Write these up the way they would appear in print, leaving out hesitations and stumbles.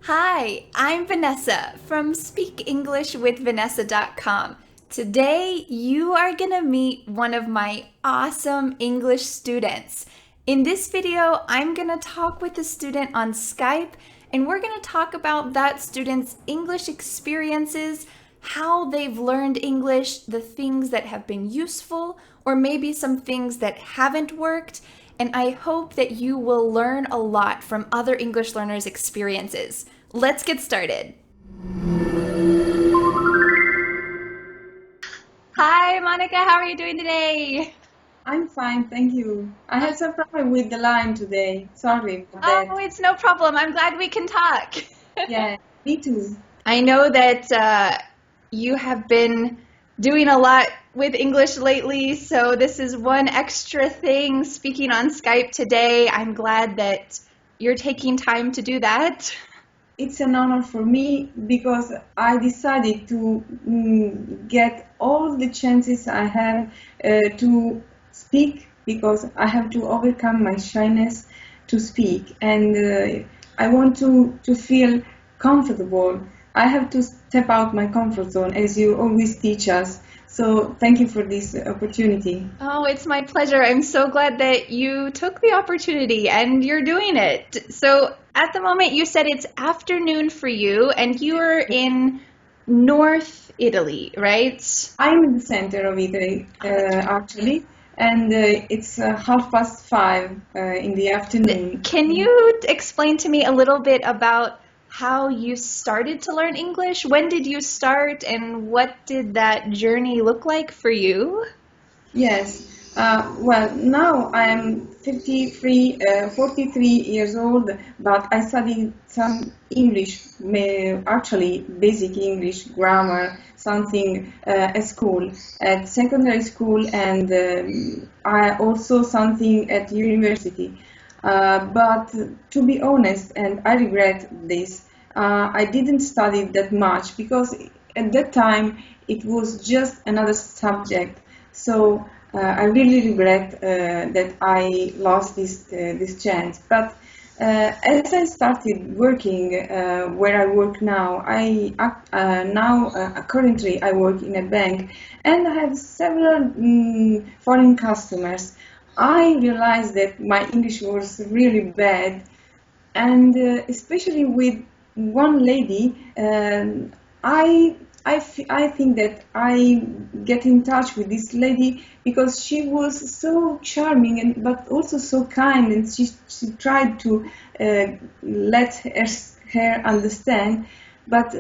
Hi, I'm Vanessa from SpeakEnglishWithVanessa.com. Today, you are gonna meet one of my awesome English students. In this video, I'm gonna talk with a student on Skype, and we're gonna talk about that student's English experiences, how they've learned English, the things that have been useful, or maybe some things that haven't worked. And I hope that you will learn a lot from other English learners' experiences. Let's get started. Hi, Monica. How are you doing today? I'm fine, thank you. I had some problem with the line today. Sorry for that. Oh, it's no problem. I'm glad we can talk. Yeah, me too. I know that you have been doing a lot with English lately, so this is one extra thing speaking on Skype today. I'm glad that you're taking time to do that. It's an honor for me because I decided to get all the chances I have to speak, because I have to overcome my shyness to speak, and I want to feel comfortable. I have to step out my comfort zone, as you always teach us. So thank you for this opportunity. Oh, it's my pleasure. I'm so glad that you took the opportunity and you're doing it. So at the moment, you said it's afternoon for you and you're in North Italy, right? I'm in the center of Italy, actually, and it's 5:30 in the afternoon. Can you explain to me a little bit about how you started to learn English? When did you start and what did that journey look like for you? Yes. Well, now I'm 43 years old, but I studied some English, actually basic English, grammar, something at school, at secondary school, and I also something at university. But to be honest, and I regret this, I didn't study that much because at that time it was just another subject. So I really regret that I lost this chance. But as I started working where I work now, currently I work in a bank and I have several foreign customers. I realized that my English was really bad, and especially with one lady, I think that I get in touch with this lady because she was so charming and but also so kind, and she tried to let her understand. But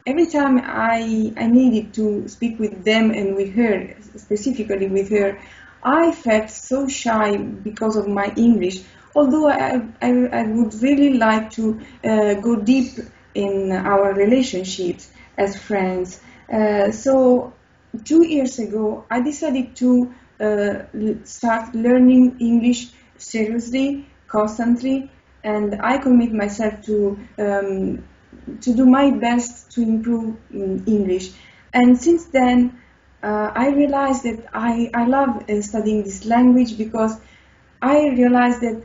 every time I needed to speak with them and with her, specifically with her, I felt so shy because of my English. Although I would really like to go deep in our relationships as friends. So 2 years ago, I decided to start learning English seriously, constantly, and I commit myself to do my best to improve English. And since then, I realized that I love studying this language because I realized that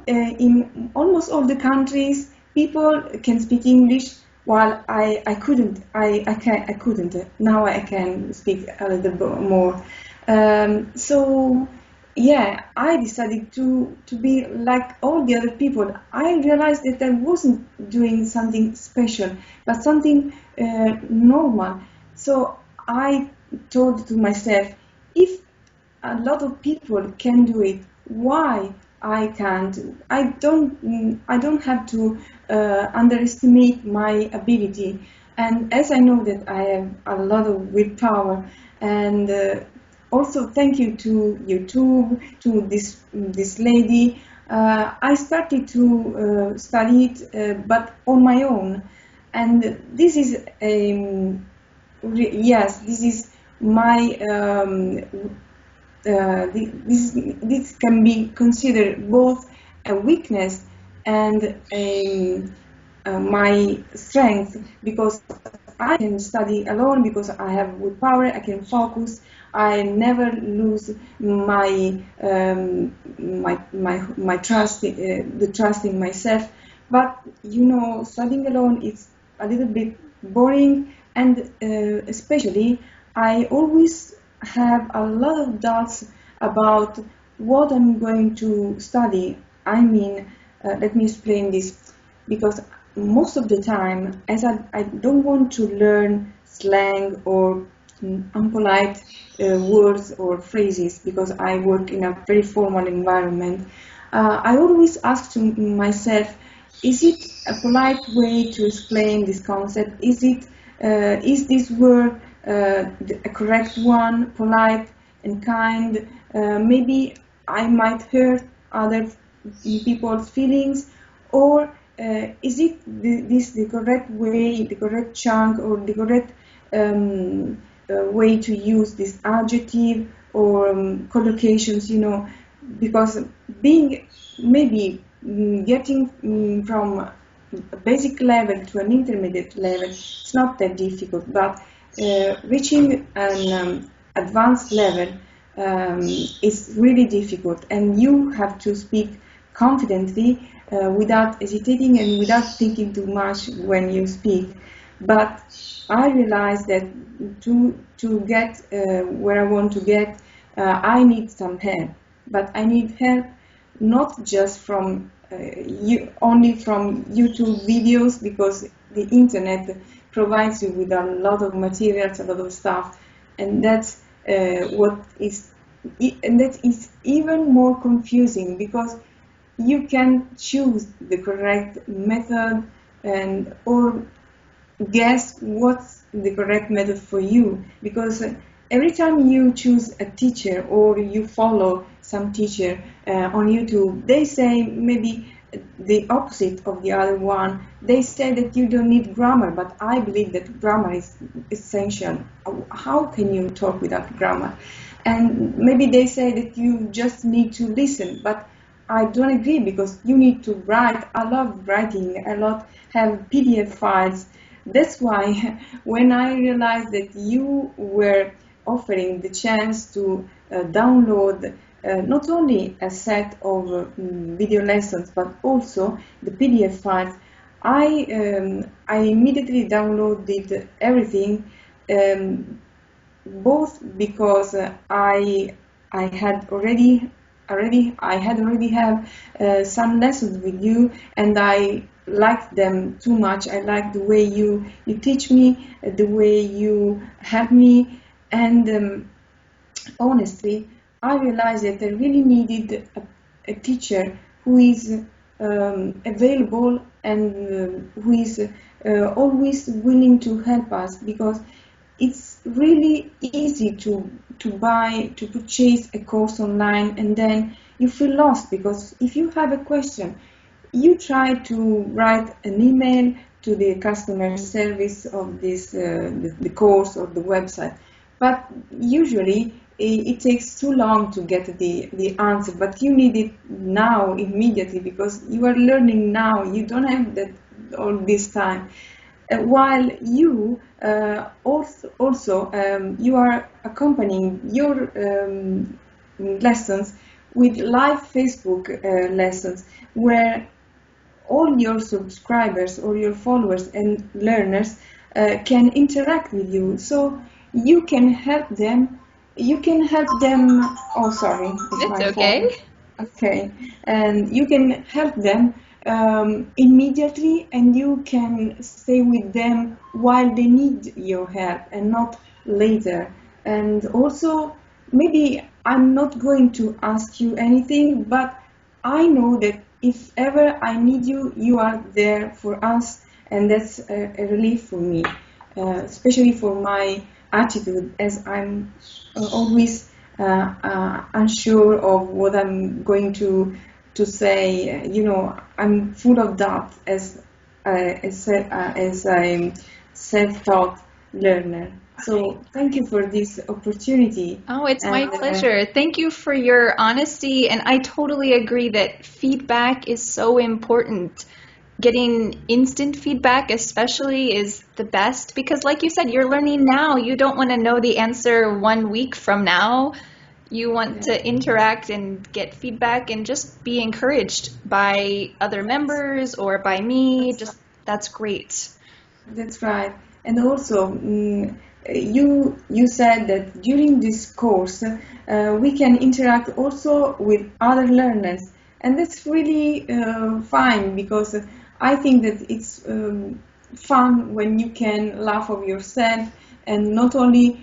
in almost all the countries, people can speak English, while I couldn't. I couldn't. Now I can speak a little bit more. So yeah, I decided to be like all the other people. I realized that I wasn't doing something special, but something normal. So I told to myself, if a lot of people can do it, why I can't? I don't have to underestimate my ability. And as I know that I have a lot of willpower, and also thank you to YouTube, to this lady, I started to study it, but on my own. And this is yes, this is my this can be considered both a weakness and my strength, because I can study alone because I have willpower. I can focus. I never lose my trust, the trust in myself. But studying alone is a little bit boring, and especially I always have a lot of doubts about what I'm going to study. I mean, let me explain this, because most of the time, as I don't want to learn slang or unpolite words or phrases, because I work in a very formal environment, I always ask to myself, is it a polite way to explain this concept? Is this word a correct one, polite and kind? Maybe I might hurt other people's feelings, or is it this the correct way, the correct chunk, or the correct way to use this adjective or collocations? Because being maybe getting from a basic level to an intermediate level, it's not that difficult, but reaching an advanced level is really difficult, and you have to speak confidently without hesitating and without thinking too much when you speak. But I realized that to get where I want to get, I need some help. But I need help not just from only from YouTube videos, because the internet provides you with a lot of materials, a lot of stuff, and that's and that is even more confusing, because you can choose the correct method and or guess what's the correct method for you, because every time you choose a teacher or you follow some teacher on YouTube, they say maybe the opposite of the other one. They say that you don't need grammar, but I believe that grammar is essential. How can you talk without grammar? And maybe they say that you just need to listen, but I don't agree, because you need to write. I love writing. I love have PDF files. That's why when I realized that you were offering the chance to download not only a set of video lessons, but also the PDF files, I immediately downloaded everything, both because I had already have some lessons with you, and I liked them too much. I like the way you teach me, the way you help me, and honestly, I realized that I really needed a teacher who is available and who is always willing to help us, because it's really easy to purchase a course online, and then you feel lost, because if you have a question, you try to write an email to the customer service of this the course or the website, but usually it takes too long to get the answer. But you need it now, immediately, because you are learning now. You don't have that all this time. While you also you are accompanying your lessons with live Facebook lessons, where all your subscribers or your followers and learners can interact with you, so you can help them. Oh, sorry, it's It's my phone. okay. Okay, and you can help them immediately, and you can stay with them while they need your help, and not later. And also, maybe I'm not going to ask you anything, but I know that if ever I need you, you are there for us, and that's a relief for me, especially for my attitude, as I'm always unsure of what I'm going to say. I'm full of doubt as I'm self-taught learner. So thank you for this opportunity. Oh, it's my And pleasure. Thank you for your honesty. And I totally agree that feedback is so important. Getting instant feedback, especially, is the best because, like you said, you're learning now. You don't want to know the answer 1 week from now. You want to interact and get feedback and just be encouraged by other members or by me. That's great. That's right. And also, you said that during this course we can interact also with other learners, and that's really fine, because I think that it's fun when you can laugh of yourself and not only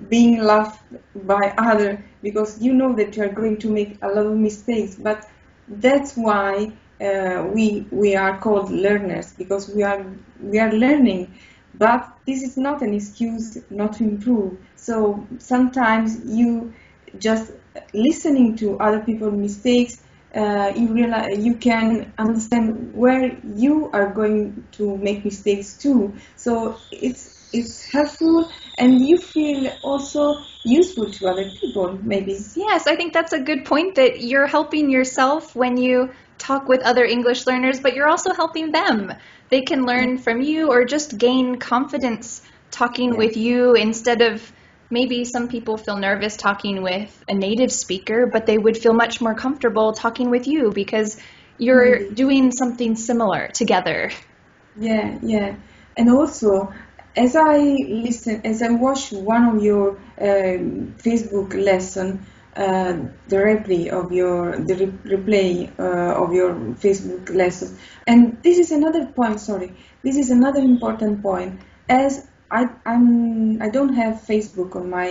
being laughed by other, because you know that you are going to make a lot of mistakes, but that's why we are called learners, because we are learning. But this is not an excuse not to improve. So sometimes you just listening to other people's mistakes, you realize, you can understand where you are going to make mistakes too. So it's helpful, and you feel also useful to other people, maybe. Yes, I think that's a good point, that you're helping yourself when you talk with other English learners, but you're also helping them. They can learn from you or just gain confidence talking with you, instead of maybe some people feel nervous talking with a native speaker, but they would feel much more comfortable talking with you because you're doing something similar together. Yeah. And also, as I watch one of your Facebook lesson, the replay of your Facebook lesson, and this is another point. Sorry, this is another important point. As I don't have Facebook on my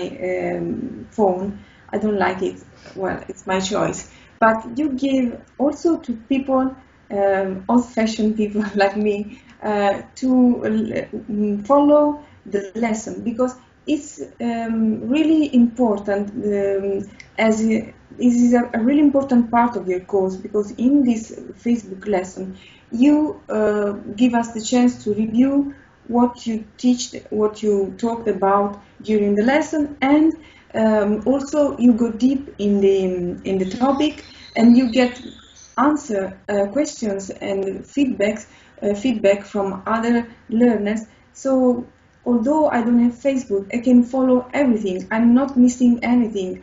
phone. I don't like it. Well, it's my choice. But you give also to people, old-fashioned people like me, to follow the lesson, because it's really important, as this is a really important part of your course, because in this Facebook lesson you give us the chance to review what you teach, what you talked about during the lesson, and also you go deep in the topic, and you get answer questions and feedback from other learners. So although I don't have Facebook, I can follow everything. I'm not missing anything.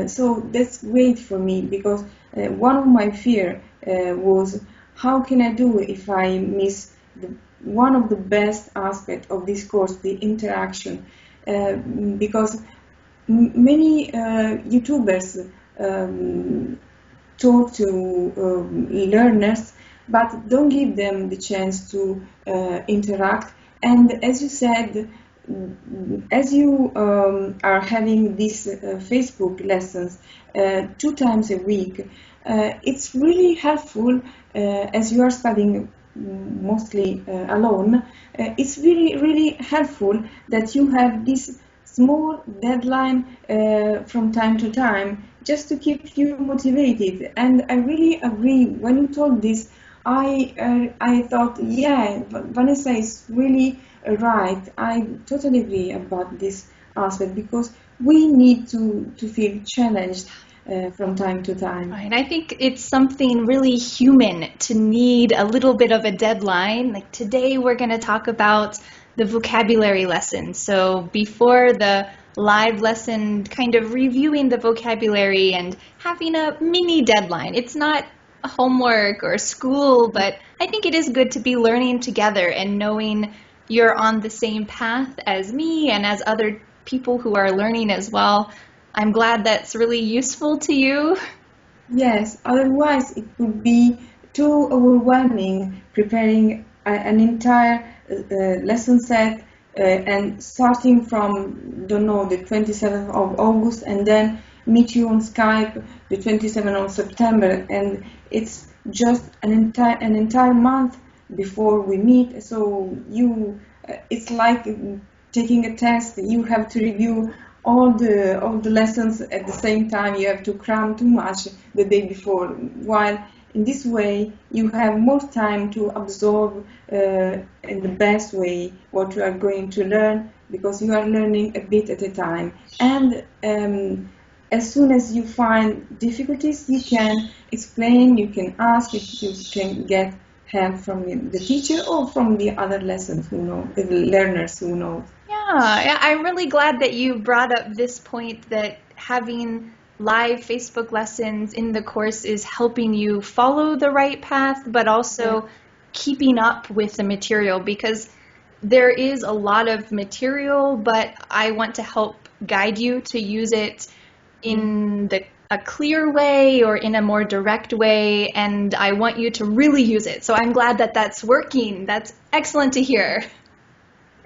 So that's great for me, because one of my fear was, how can I do if I miss one of the best aspects of this course, the interaction, because many YouTubers talk to learners, but don't give them the chance to interact. And as you said, as you are having these Facebook lessons 2 times a week, it's really helpful, as you are studying mostly alone. It's really helpful that you have this small deadline from time to time, just to keep you motivated. And I really agree. When you told this, I thought, yeah, Vanessa is really right. I totally agree about this aspect, because we need to feel challenged from time to time. And I think it's something really human to need a little bit of a deadline. Like today we're going to talk about the vocabulary lesson. So before the live lesson, kind of reviewing the vocabulary and having a mini deadline. It's not homework or school, but I think it is good to be learning together and knowing you're on the same path as me and as other people who are learning as well. I'm glad that's really useful to you. Yes, otherwise it would be too overwhelming preparing an entire lesson set, and starting from, don't know, the 27th of August, and then meet you on Skype the 27th of September, and it's just an entire month before we meet. So it's like taking a test. You have to review all the lessons at the same time. You have to cram too much the day before, while in this way you have more time to absorb in the best way what you are going to learn, because you are learning a bit at a time. And as soon as you find difficulties, you can explain, you can ask, you can get help from the teacher or from the other lessons the learners who know. Yeah, I'm really glad that you brought up this point, that having live Facebook lessons in the course is helping you follow the right path, but also keeping up with the material, because there is a lot of material, but I want to help guide you to use it in a clear way or in a more direct way, and I want you to really use it. So I'm glad that that's working. That's excellent to hear.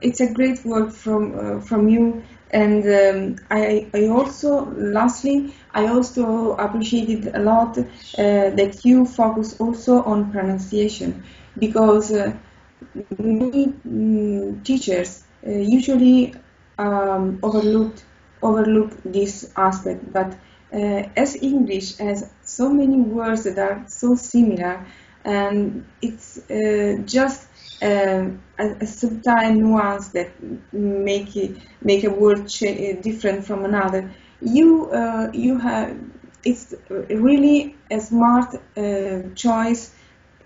It's a great work from you, and I also, lastly, I also appreciated a lot that you focus also on pronunciation, because many teachers usually overlook this aspect, but as English has so many words that are so similar, and it's just a subtle nuance that make a word different from another. You have, it's really a smart choice,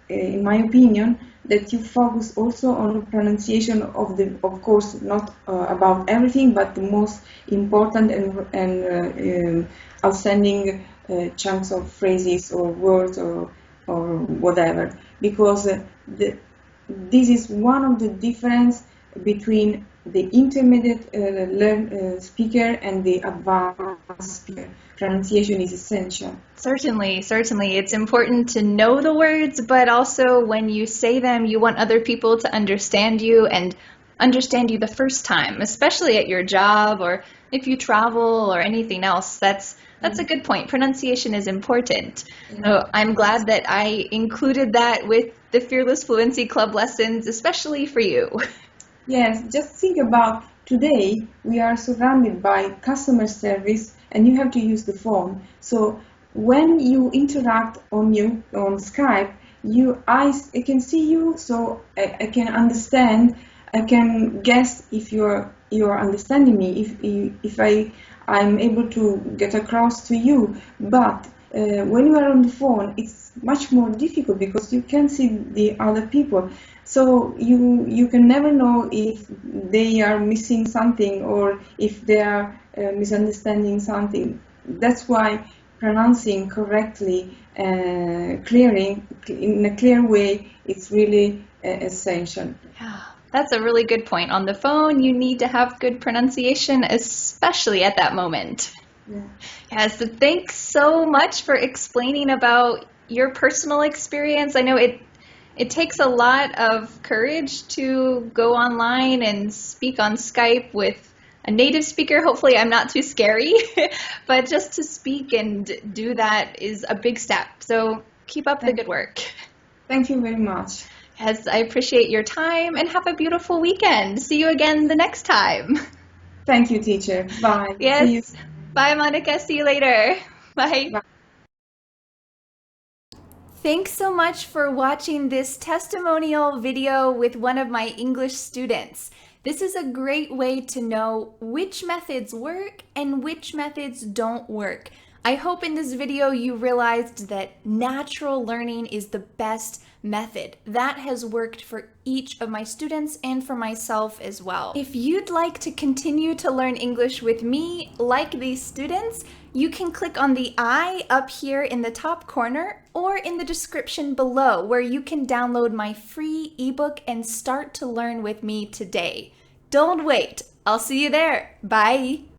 in my opinion, that you focus also on pronunciation of course, not about everything, but the most important and outstanding chunks of phrases or words or whatever, because this is one of the difference between the intermediate speaker and the advanced speaker. Pronunciation is essential. Certainly, certainly. It's important to know the words, but also when you say them, you want other people to understand you and understand you the first time, especially at your job or if you travel or anything else. That's a good point. Pronunciation is important. So I'm glad that I included that with the Fearless Fluency Club lessons, especially for you. Yes, just think about today we are surrounded by customer service and you have to use the phone. So when you interact on Skype, I can see you, so I can understand. I can guess if you're understanding me, if I'm able to get across to you. But when you are on the phone, it's much more difficult because you can't see the other people. So you can never know if they are missing something or if they are misunderstanding something. That's why pronouncing correctly, clearing in a clear way, it's really essential. Yeah, that's a really good point. On the phone, you need to have good pronunciation, especially at that moment. Yeah. Yeah, so thanks so much for explaining about your personal experience. I know it takes a lot of courage to go online and speak on Skype with a native speaker. Hopefully I'm not too scary, but just to speak and do that is a big step. So keep up the good work. Thank you very much. Yes, I appreciate your time and have a beautiful weekend. See you again the next time. Thank you, teacher. Bye. Yes. See you. Bye, Monica. See you later. Bye. Bye. Thanks so much for watching this testimonial video with one of my English students. This is a great way to know which methods work and which methods don't work. I hope in this video you realized that natural learning is the best method. That has worked for each of my students and for myself as well. If you'd like to continue to learn English with me, like these students, you can click on the I up here in the top corner or in the description below, where you can download my free ebook and start to learn with me today. Don't wait. I'll see you there. Bye.